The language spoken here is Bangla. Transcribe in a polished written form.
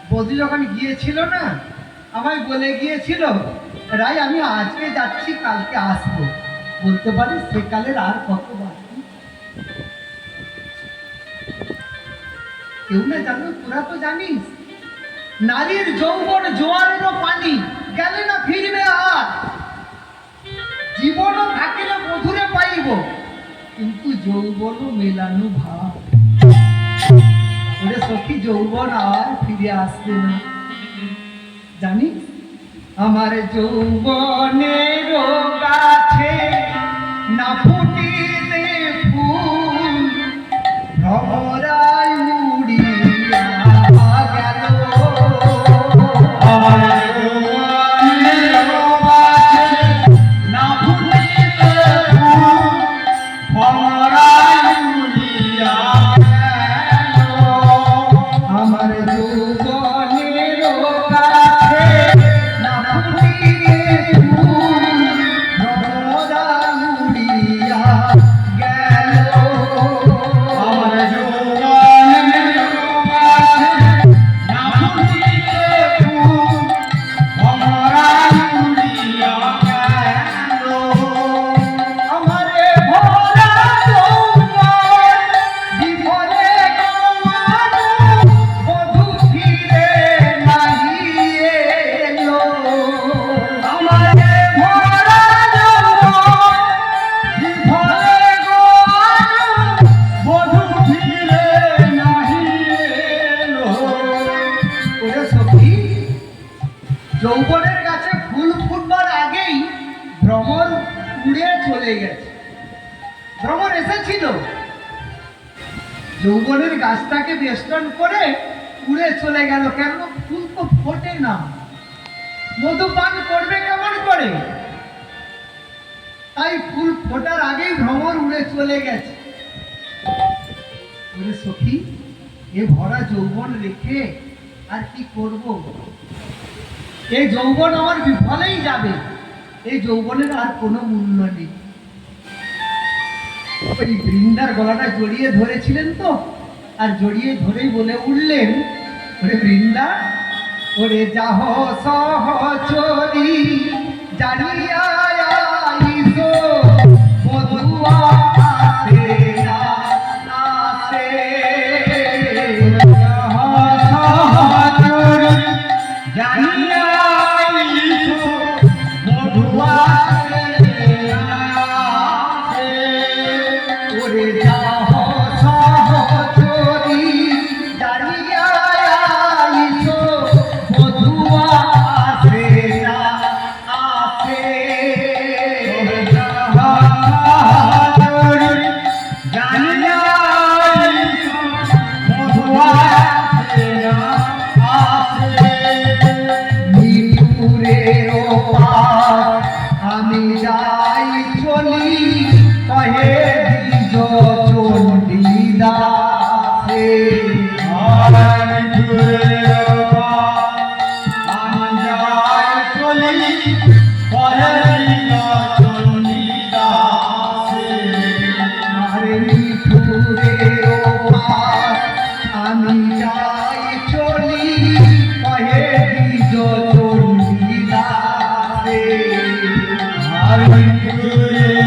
বৌদি যখন গিয়েছিল না আমায় বলে গিয়েছিল রাই আমি আজকে যাচ্ছি কালকে আসবো, বলতে পারি সেকালের আর কত বাকি কেউ না জানো। তোরা তো জানিস নারীর যৌবন জোয়ারেরও পানি, গেলে না ফিরবে আর, জীবনও থাকিলে মধুরে পাইব কিন্তু যৌবন মেলানো ভাব। ওরে সখী যৌবন আর ফিরে আসবে না জানিস। আমার যৌবনের গাছে না ফুটিলে ফুল ভ্রমরায় উড়িয়া গেল। আমার যৌবনের গাছে না ফুটিলে ফুল ভ্রমরায় উড়িয়া গেল। আমার যৌবনের গাছে না ফুটিলে ফুল ভ্রমরায় চলে গেছে। ভ্রমর এসেছিল, যৌবনের গাছটাকে বেষ্টন করে উড়ে চলে গেল। কেন? ফুল তো ফোটে না, মধু পান করবে কেমন করে? তাই ফুল ফোটার আগেই ভ্রমর উড়ে চলে গেছে। ওরে সখী, এ ভরা যৌবন রেখে আর কি করব? এই যৌবন আমার বিফলেই যাবে, এই যৌবনের আর কোনো মূল্য নেই। ওই বৃন্দার গলাটা জড়িয়ে ধরেছিলেন তো, আর জড়িয়ে ধরেই বলে উঠলেন, ওরে বৃন্দা, ওরে যাহ সহচরি জানিয়া আইসো, মধুয়া আসে না আসে। যাহ সহচরি জানিয়া আইসো, মধুয়া আসে না আসে। ওরে যাহ সহচরি জানিয়া আইসো, মধুয়া আসে না আসে। ওরে যাহ সহচরি জানিয়া আইসো, মধুয়া আসে না আসে। মিঠুরের ওপার আমি যাই চলি, কহে দ্বিজ চণ্ডীদাসে। মিঠুরের ওপার আমি যাই চলি, কহে দ্বিজ চণ্ডীদাসে। আরে মিঠুরের ওপার আমি যাই চলি, কহে দ্বিজ চণ্ডীদাসে। আর মিঠুরের